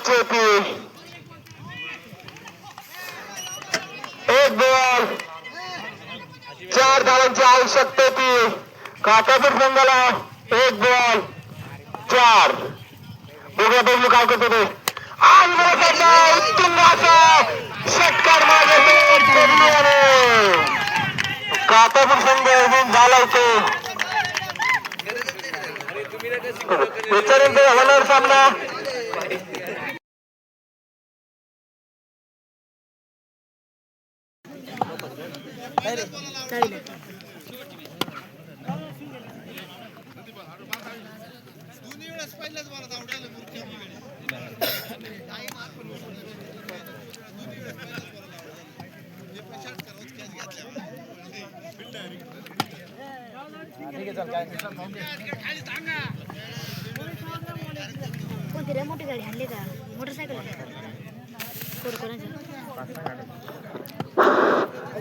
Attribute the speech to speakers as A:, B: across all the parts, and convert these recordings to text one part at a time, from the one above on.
A: चेपी एक बॉल 4 धावांची आवश्यकता होती. काटापूर संघाला एक बॉल 4. बघूया बघू काय करतो ते. उत्तुंग असा षटकार मागे काटापूर संघ अजून झाला होतो. त्याच्यानंतर होणार सामना
B: कोणती मोठी गाडी आणली का मोटरसायकल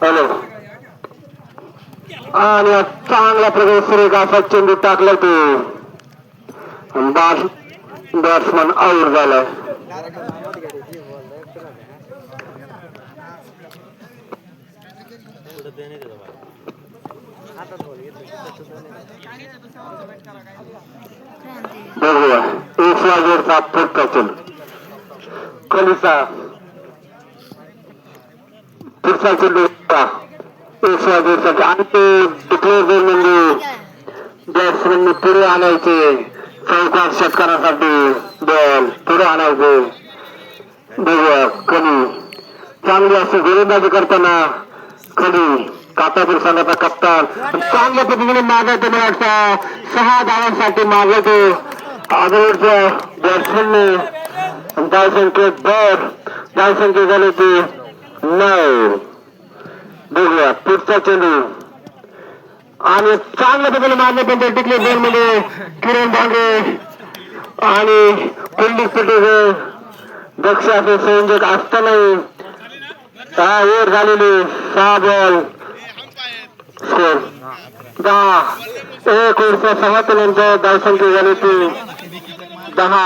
A: हॅलो आणि चांगला प्रकारे सुरेख असा चेंडू टाकला तो बॅट्समन आउट झालाय. बघूया 1 वाजेचा फटका चेंडू कलिसा पुढचा चेंडू 1 वाजेसाठी आणि ते डिक्लेअर म्हणजे बॅट्समॅनने पुढे आणायचे चौकार षटकारासाठी बॉल पुढे आणायचे. बघूया कली चांगली अशी गोलंदाजी करताना कली काटापूर संघाचा कप्तान चांगल्या पद्धतीने मागवतो. मला वाटतं 6 धावांसाठी मागवतो. अगोदरच्या बॅट्समॅनने धावसंख्या झाली ती 9. बघूया पुढचा चेंडू आणि चांगल्या पद्धतीने मारले पण टिकले दोन मध्ये किरण भांगे आणि कुलदीप पटेल दक्ष असे संयोजक असतानाही 6 ओव्हर झालेले 6 बॉल स्कोर 10. 1 ओव्हरच्या 6 नंतर धावसंख्या झाली ती 10.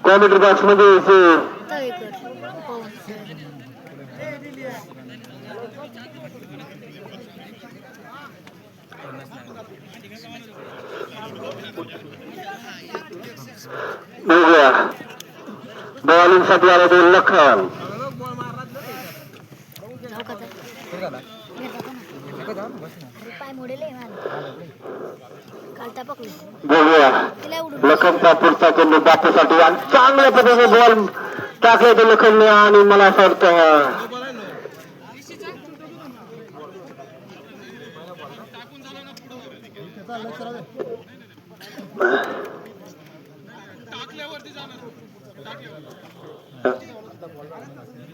A: कॉमेंट्री बॉक्स मध्ये बघूया बॉलिंग साठी आला तो लखन बघूया लखनचा पुढचा चेंडू बापूसाठी आणि चांगल्या पद्धतीने बॉल टाकले तो लखनने आणि मला असं वाटतं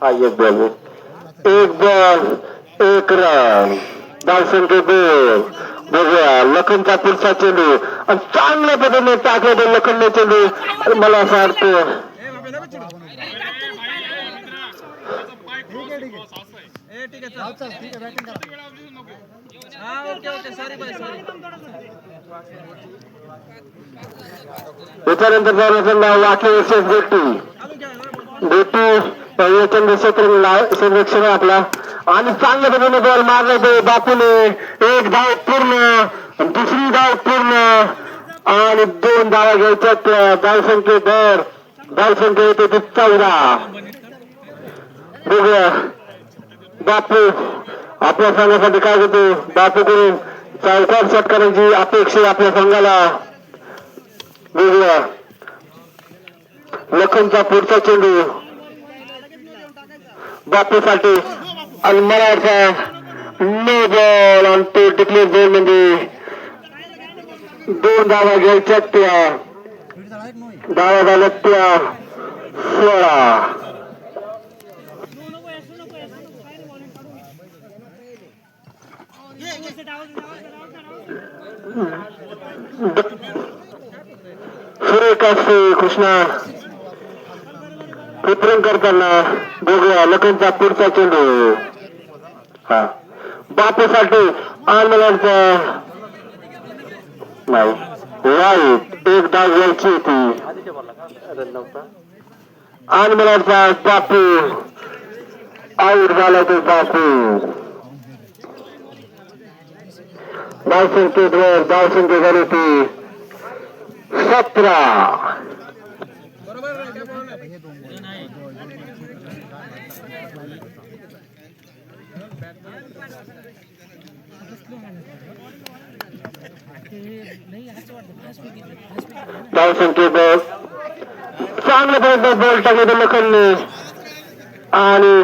A: हा एक बॉल 1 रन धावसंख्या 2. बघूया लखनचा पुढचा चेंडू आणि चांगल्या पद्धतीने टाकले तो लखनने चेंडू मला असं वाटतं त्याच्यानंतर वाक्य गोटी संरक्षण आपला आणि चांगल्या पद्धतीने बॉल मारला तो बापूने. 1 धाव पूर्ण 2री धाव पूर्ण आणि 2 धावा घ्यायच्या धावसंख्या येते 14. बघूया बापू आपल्या संघासाठी काय होतो. बापूकडून चौकार षटकारांची अपेक्षा आपल्या संघाला. बघूया लखनचा पुढचा चेंडू बापूसाठी आणि मराठा नो बॉल आणि तो टिकले झोन मध्ये 2 धावा घ्यायच्या त्या धावा झाल्या त्या 16. सूर्यकाशी कृष्णा वितरण करताना बघूया लखनचा पुढचा चेंडू हा बापूसाठी आणि मला वाटतं नाही वाईट एक डाव घ्यायची होती आणि मला वाटतं बापू आऊट झाला तो बापू धावसंख्येवर धावसंख्या झाली ती 17. धावसंख्येवर चांगल्यापर्यंत बॉल टाकले लखनने आणि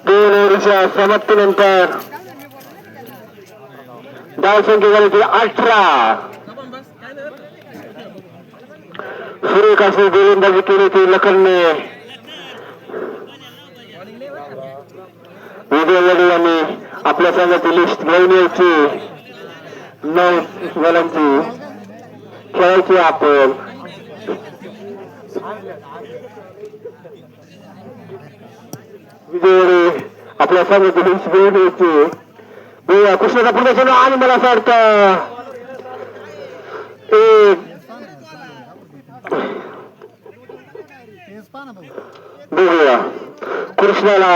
A: 2 ओव्हरच्या समाप्तीनंतर धावसंख्या झाली ती 18. सुरेख अशी गोलंदाजी केली ती लखनने. विजय यांनी आपल्या संघाची लिस्ट घेऊन यायची 9 गोलांची खेळायची आपण. विजय आपल्या संघाची लिस्ट घेऊन यायची. कृष्णाचा प्रदर्शन आणि मला असं वाटतं बघूया कृष्णाला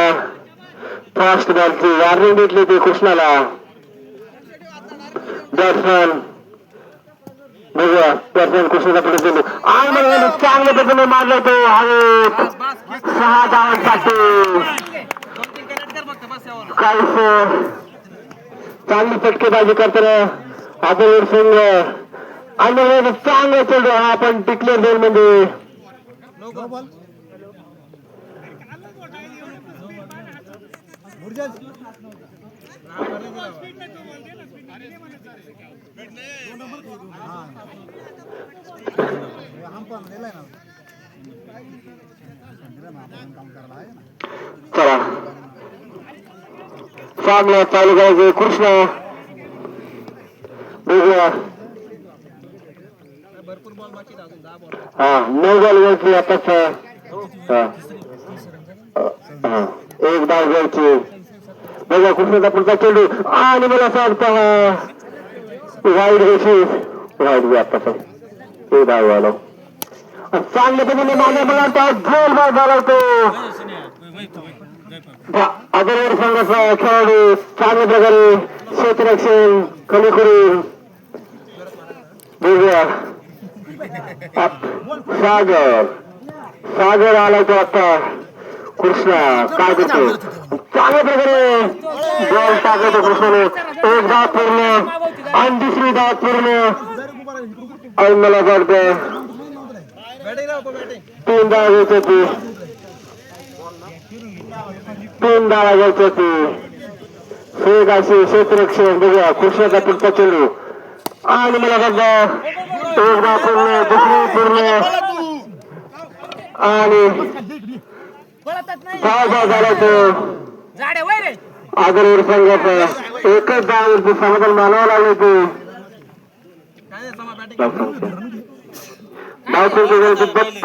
A: फास्ट बॉलची वॉर्निंग घेतली ती कृष्णाला. बॅट्समॅन बघूया बॅट्समॅन कृष्णाचा प्रदर्शन आणि मला चांगल्या पद्धतीने मारला तो आणि 6 धावांसाठी काहीच चांगली फटकेबाजी करताना आदर संघ आणि चांगलं चल हा पण टिकलेर झोन मध्ये चला चांगलं चालू करायचं कृष्ण. बघूया हा 9 बॉल घ्यायची आताच. एक डाव घ्यायची. बघा कृष्णाचा पुढचा चेंडू आणि मला असं वाटतं वाईट घ्यायची. वाईट घ्या आताच एक डाव झाला चांगल्या पद्धतीने मारला. मला वाटतं गोल बॉल झाला तो अगोदर संघाचा खेळाडू चांगल्या प्रकारे क्षेत्ररक्षण कमी करून. बघूया सागर आला तो आता. कृष्णा काय करतो चांगल्या प्रकारे बॉल टाकतो कृष्णाने. एक धाव पूर्ण आणि दुसरी धाव पूर्ण आणि मला वाटतं 3 धाव घ्यायची होती. 3 धावा घ्यायची होती. अशी क्षेत्ररक्षण. बघूया कृष्णाचा पुढचा चेंडू आणि मला वाटतं एक धाव पूर्ण दुसरी पूर्ण आणि धाव झाला तो आदरवर संघाचा. एकच धावावरती समाधान मानावं लागले ते. धावसंख्या झाली 32.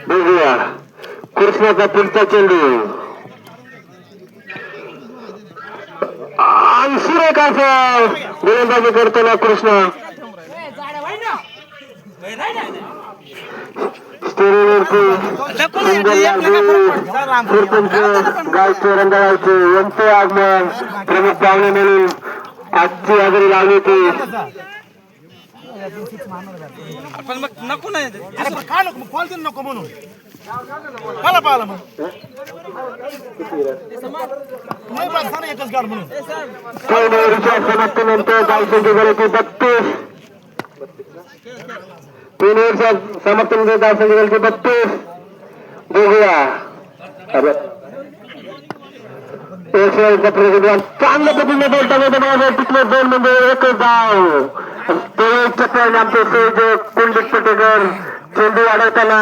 A: बघूया कृष्णाचा पुढचा चेंडू आणि सुरेख असं गोलंदाजी करतो ना कृष्णा. गायचे रंगाचे यांचे आगमन प्रमुख पाहुणे म्हणून आजची हजेरी लावली होती.
C: नको नाही काय नको कॉल देऊ नको म्हणून मला पाहिलं मग एकच गाड म्हणून
A: समाप्तीनंतर धावसंख्या झाली 32. 3 ओव्हरच्या समाप्तीनंतर धावसंख्या झाली 32. बघूया चांगल्या पद्धतीने बोलता तिथले 2 म्हणजे एकच धाव. चक्र आमचे संयोजक कुंडित पटेकर चेंडू अडवताना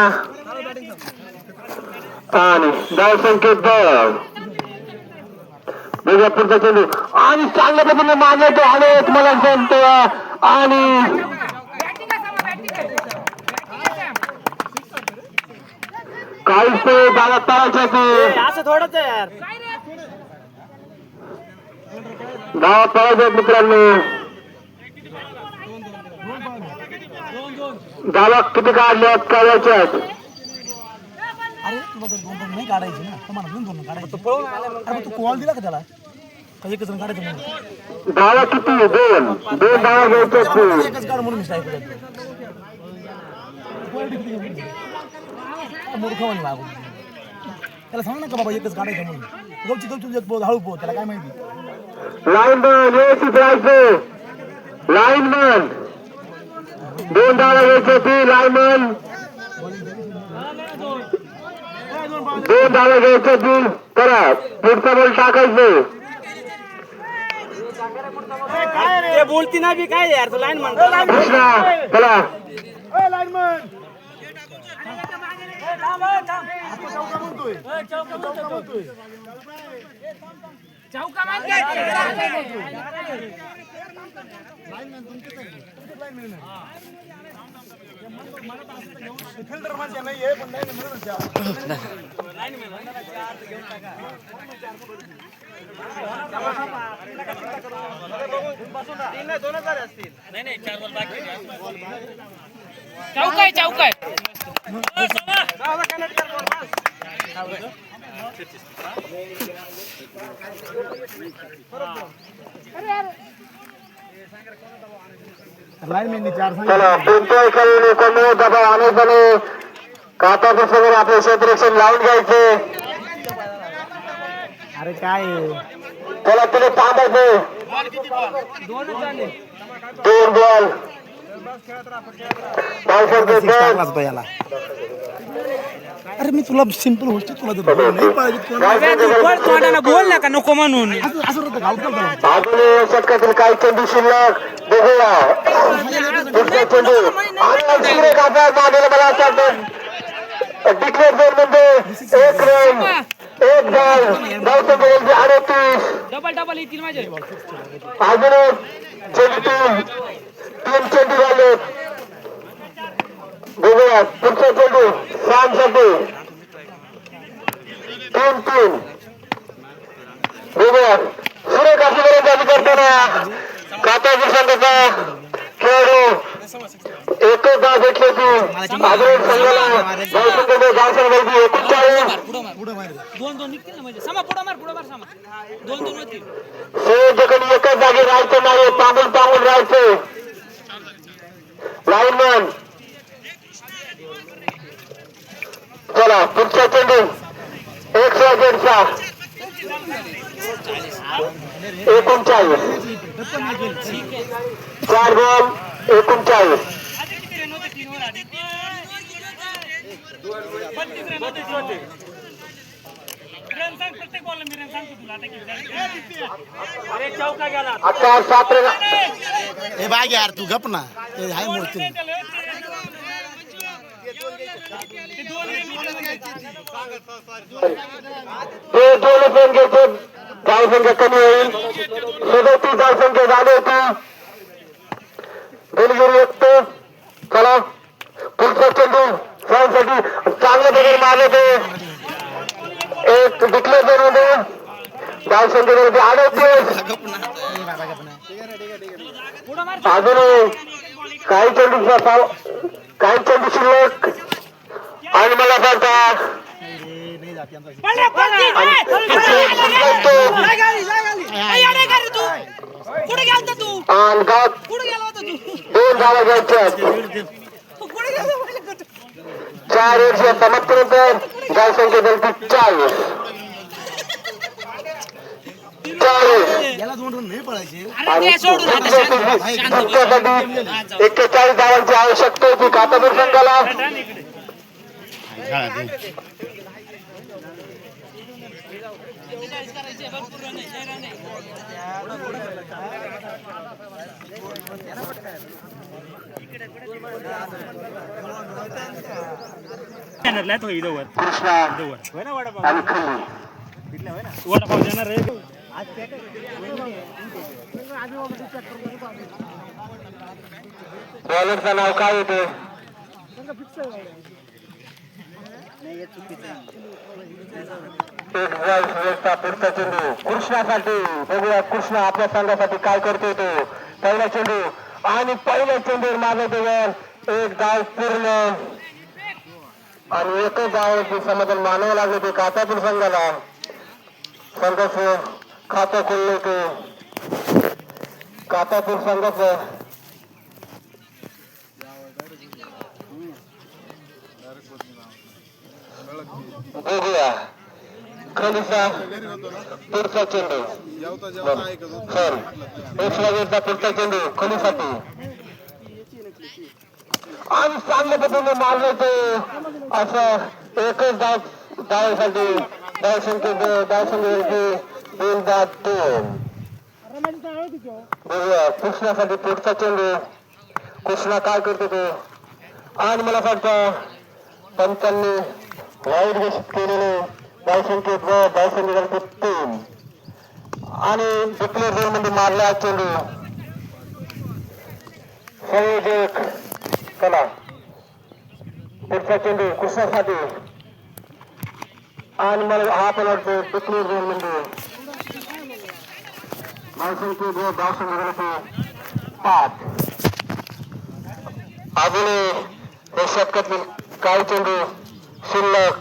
A: आणि धावसंख्येत वेगळ्या पुढचा चेंडू आणि चांगल्या पद्धतीने मारले तो आणि तुम्हाला सांगतो आणि काहीच नाही दादा तळायच्या की
C: असं थोडंच आहे यार.
A: गावात तळायच्या मित्रांनो गावात किती काढल्यात काढायच्या आहेत
C: अरे तुला तर 2 नाही काढायची ना तुम्हाला 2 काढायची. अरे तू कॉल दिला का त्याला काही एकच रन काढायचं म्हणून
A: धावा किती दोन धावा घ्यायच्या
C: एकच काढ म्हणून मी ऐकलं मूर्ख म्हणे बाबू त्याला सांग ना का बाबा एकच काढायचं म्हणून गवची गवची हळू पो त्याला काय माहिती.
A: लाईनमन व्यवस्थित राहायचं लाईनमन 2 धावा घ्यायच्या ती लाईनमन 2 धावा घ्यायच्या ती करा पुढचा बॉल टाकायचं
C: ते बोलती ना बी काय यार तू लाईन म्हणतो
A: कृष्णा चला
C: फिल्टर म्हणजे नाही आहे पण नाही म्हणून
D: चौकाय चौकाय
C: लाईन मेंदी 4
A: चला कोणत्याही खेळाडू कमी दबाव आणायचा काताचं सगळं आपलं क्षेत्ररक्षण लावून घ्यायचे
C: अरे काय
A: त्याला तिने थांबायचे 2 बॉल
C: याला अरे मी तुला सिंपल गोष्ट तुला नाही पाहिजे
D: बोल ना का नको म्हणून
C: असं
A: अजून षटकातील काही चेंडू शिल्लक बघूया पुढचा चेंडू आणि कापा मागेला मला असं डिक्लेअर झोन मध्ये 1 रन 1 बॉल 38
D: डबल डबल येतील माझे
A: अजून चेंडू 3 चेंडू झाले बघूया पुढचा चेंडू श्यामसाठी 3-3 बघूया सुरेख अशी जारी करताना कातापूर संघाचा खेळाडू एकच धाव घेतली होती अजून संघाला गावसंघ 39
D: 2 निघतील ना म्हणजे समा पुढं मार समा 2 होतील
A: संयोजकांनी एकाच जागी राहायचं नाही थांबून राहायचं लाईनमन चला पुढचा चेंडू 100 39 4 बॉल 39 आता 7 रन
C: हे बाग यार तू गप ना ते हाय मूर्ती
A: ते 2 रन घ्यायचे धावसंख्या कमी होईल 37 धावसंख्या झाली होती दिलगिरी एकतो चला पुढचा चेंडू साठी चांगल्या प्रकारे मारले ते एक डिक्लेअर मध्ये धावसंख्येमध्ये 38 अजून काही चेंडू शिल्लक आणि मला सांगता आणि गावात 2 धावा घ्यायच्या 4 वर्ष समाप्तीनंतर धावसंख्या झाली 40
C: याला 2 रन नाही पळायचे
A: 41 धावांची आवश्यकता होती कातापूर संघाला कृष्णा आणि खल्ली
C: वडापाव देणार रे
A: बॉलरचं नाव काय येते? पुढचा चेंडू कृष्णासाठी बघूया. कृष्ण आपल्या संघासाठी काय करतोय तो. पहिला चेंडू आणि पहिल्या चेंडूवर मारल्यावर एक डाव पूर्ण आणि एकच डाव समाधान मानावं लागलं ते कातापूर संघाला. संघाचं खातं खोललं ते कातापूर संघाचं. बघूया खलिसा पुढचा चेंडू पुढचा चेंडू खलिसाठी आणि चांगल्या पद्धतीने मारलं ते असं एकच डावासाठी धावसंख्येची 2-2. बघूया कृष्णासाठी पुढचा चेंडू. कृष्णा काय करतो तो आणि मला वाटतं पंचांनी वाईट घोषित केलेले धावसंख्येत 3 आणि डिक्लेअर झोन मध्ये मारला चेंडू. संयोजक चला पुढचा चेंडू कृष्णासाठी आणि मला हा पण वाटतो डिक्लेअर झोन मध्ये धावसंख्येत 5. अजूनही या शतकातील काही चेंडू शिल्लक.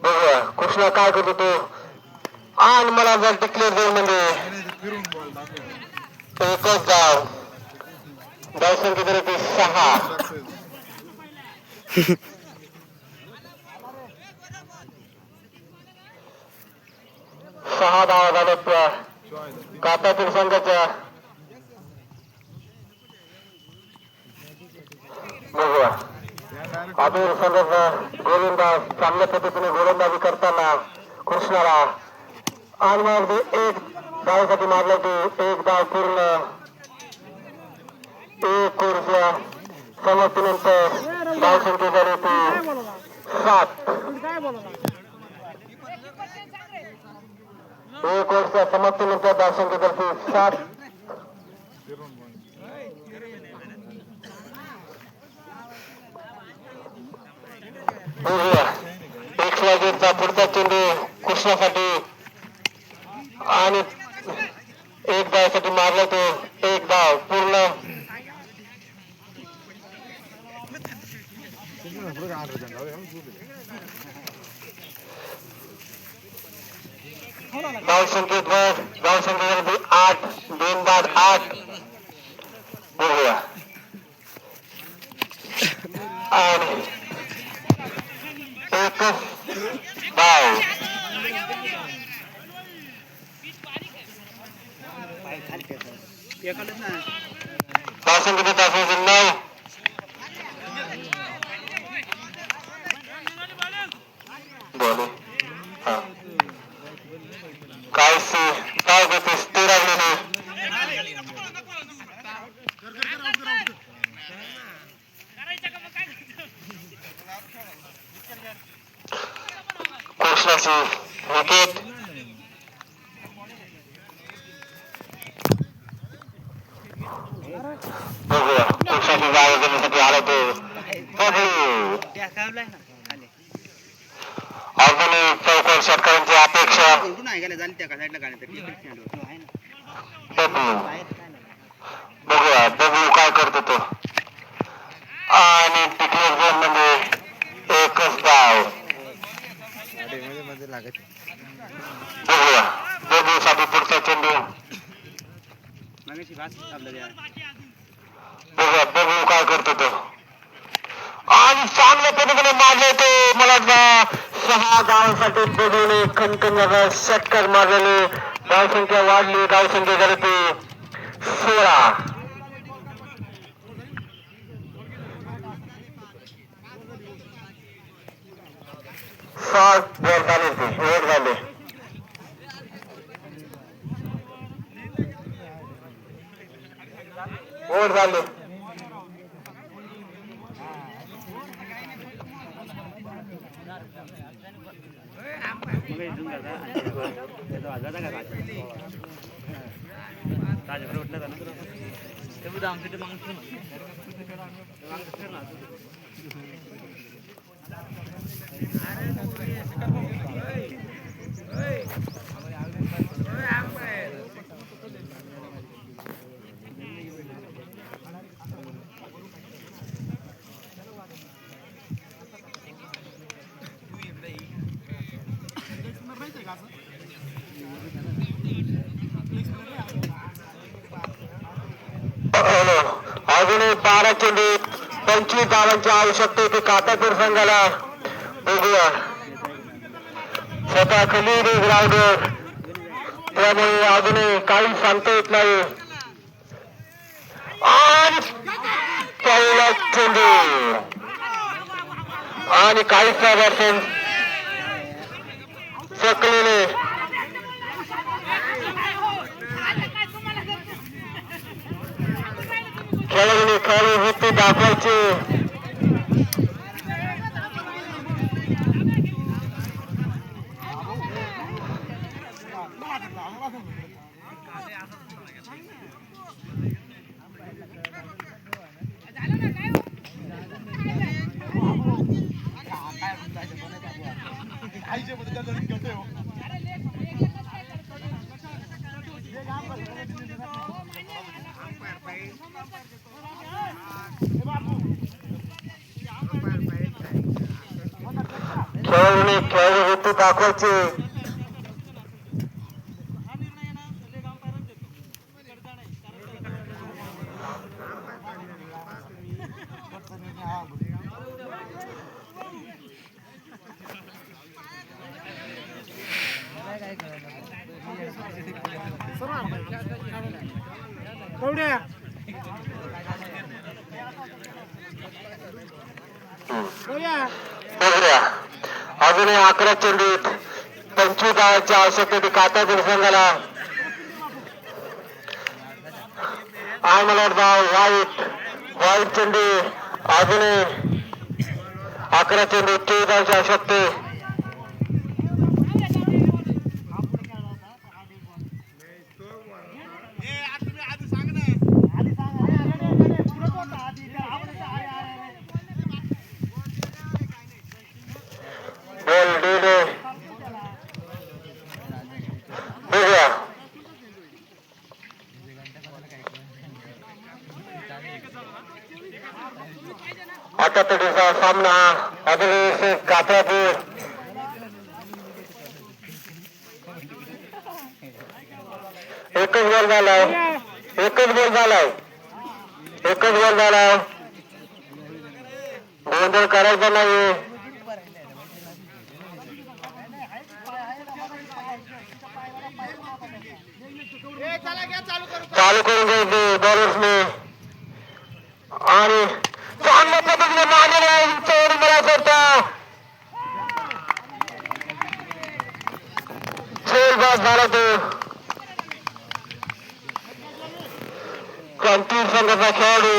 A: बघूया कृष्णा काय करतो तो आणि मला जर डिक्लेअर झोन म्हणजे एकच धावसंख्या तरी ते 6. धावा झाल्या कातापूर संघाच्या. बघूया कातापूर संघाचा गोलंदाज चांगल्या पद्धतीने गोलंदाजी करताना कृष्णाला आणि मग एक धावासाठी मारला ते एक धाव पूर्ण. एक ओव्हरच्या समाप्तीनंतर धावसंख्या झाली ती 7. एक ओव्हरच्या समाप्तीनंतर धावसंख्या झाली 7. एक स्लाइडरचा पुढचा चेंडू कृष्णासाठी आणि एक धावासाठी मारला तो एक धाव पूर्ण. धावसंख्येत 8. 2-8. बघूया आणि एकच धाव. धावसंख्येत 9. काय गती स्थिर राहिलेली. कृष्णाची विकेट. बघूया कृष्णाची जागा घेण्यासाठी आला तो अजूनही चौकोन षटकारांची अपेक्षा. बघूया बघू काय करतो तो आणि डिक्लेअर झोन मध्ये एकच धाव. बघूया बघू साठी पुढचा चेंडू. बघूया बघू काय करतो तो आणि चांगल्या पद्धतीने मारले ते. मला 6 धावांसाठी बघून खणखण षटकार मारलेले. धावसंख्या वाढली. धावसंख्या झाली ती 16. 7 बॉल झाले ते ओव्हर झाले. ओव्हर झाले. अजूनही 12 चेंडूत 25 धावांची आवश्यकता होती काटापूर संघाला. बघूया स्वतः खाली ग्राउंडवर, त्यामुळे अजूनही काही सांगता येत नाही. आणि पहिला चेंडू आणि काही साधारण सकलेले खेळाडूने खेळाडू वृत्ती दाखवायची. खेळाडूने खेळाडू वृत्ती दाखवायची. बघूया अजूनही 11 चेंडूत 25 धावांची आवश्यकता होती काटापूर संघाला. आम्हाला धाव वाईट चेंडू. अजूनही 11 चेंडूत 24 धावांची आवश्यकता. आता तडीचा सामना अजूनही काटापूर एकच गोल झालाय. गोंधळ करायचा नाही. चालू करून घ्यायचे बॉलर्सने आणि चांगल्या पद्धतीने मारलेला आहे. मला करता खेळ बाद झाला तो. क्रांती संघाचा खेळाडू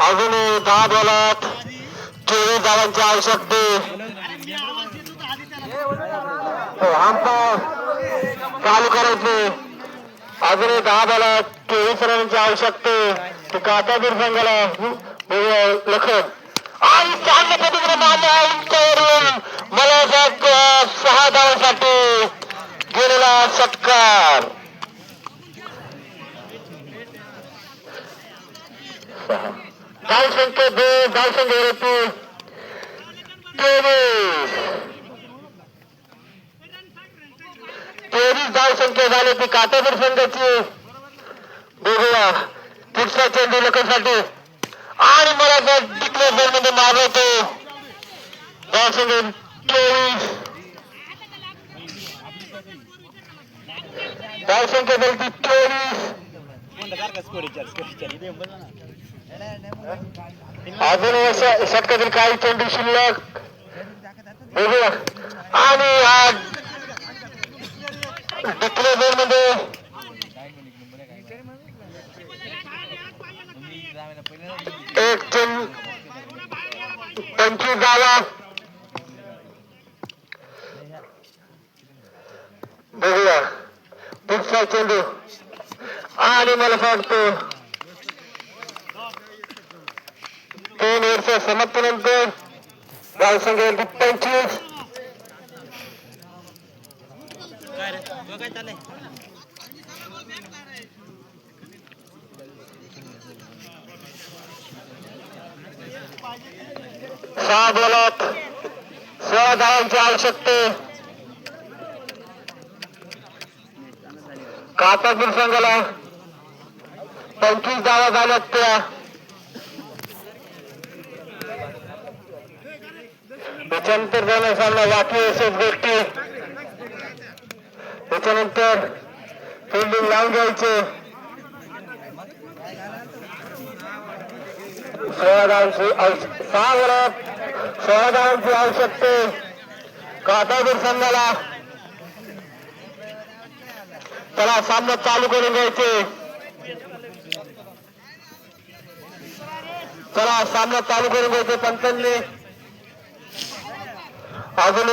A: अजूनही 10 बॉलात 24 धावांची आवश्यकता. चालू करायचे. अजूनही 10 बॉलात 24 रनांची आवश्यकता काटापूर संघाला. लखन आणि चांगल्या पद्धतीने मला 6 धावांसाठी गेलेला षटकार. धावसंख्या 2 धावसंख्या 23 धावसंख्या झाली ती काटापूर संघाची. बघूया पुढचा चेंडू लखनसाठी आणि मला डिक्लेअर मध्ये मारला तो. धावसंख्या 23 धावसंख्या झाली ती 23. अजूनही षटकातील काही चेंडू शिल्लक. आणि डिक्लेअर मध्ये एक चेंड 25 धावा. बघूया पुढचा चेंडू आणि मला वाटतं 3 वर्ष समाप्तीनंतर धावसंख्या 25. सहा बॉलात 16 धावांची आवश्यकता. कातापूर संघाला 25 धावा झाल्यात त्या. त्याच्यानंतर झाला सामना वाकी असेच गोष्टी. त्याच्यानंतर फिल्डिंग लावून घ्यायचे. 16 धावांची आवश्यकता कातापूर संघाला. त्याला सामना चालू करून घ्यायचे. चला सामना चालू करून घ्यायचे पंचांनी. अजून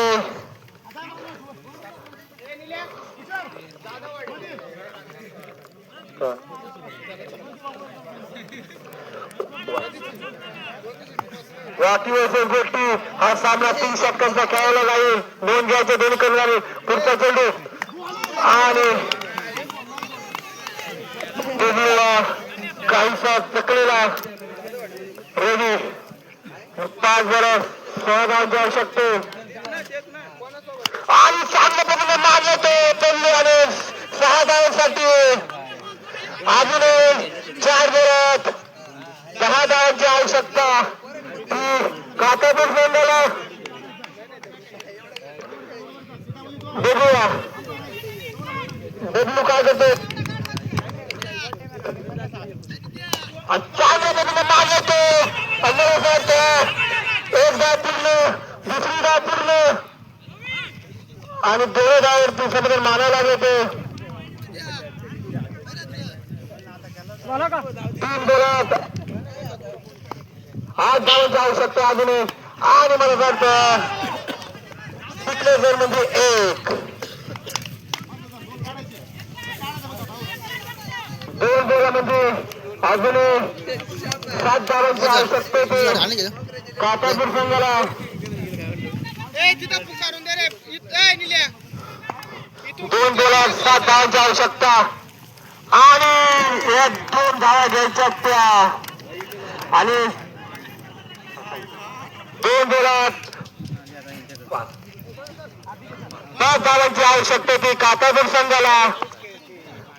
A: वाकी वर्सेस गोष्टी हा सामना 3 षटकांचा खेळला जाईल. 2 घ्यायचे दोन्ही करणारे. पुढचा चेंडू आणि काहीसा चकलेला रेडी. 5 बॉल 16 धावांची आवश्यकता आणि चांगल्या पद्धतीने मारले ते पडले आणि 6 धावांसाठी. अजून 4 बॉलात 10 धावांची आवश्यकता. कातापूर संघाला. बघूया बदलू काय करतो. चांगल्या पद्धतीने मारले ते एक धाव पूर्ण, दुसरी धाव पूर्ण आणि 2 धावावरती समजा मारायला लागले ते. 3 बॉलात 8 धावांची आवश्यकता अजून. आणि मला वाटतं तिथले जर म्हणजे 1 2 बॉलामध्ये अजून 7 धावांची आवश्यकता होती कातापूर संघाला. 2 बॉलात 7 धावांची आवश्यकता आणि 1-2 धावा घ्यायच्या त्या. आणि 2 बॉलात 5 धावांची आवश्यकता होती कातापूर संघाला.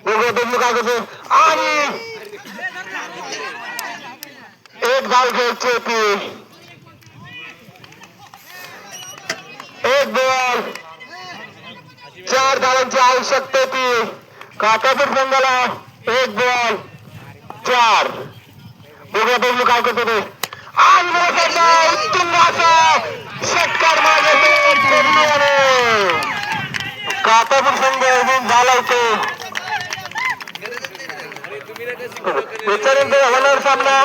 A: बघू काय करतो आणि 1 धाव घ्यायची होती. 1 बॉल 4 धावांची आवश्यकता होती कातापूर संघाला. 1 बॉल 4. बघू काय करतो ते आणि उत्तम असा षटकार मारला कातापूर संघ झाला होतो. त्याच्यानंतर होणार सामना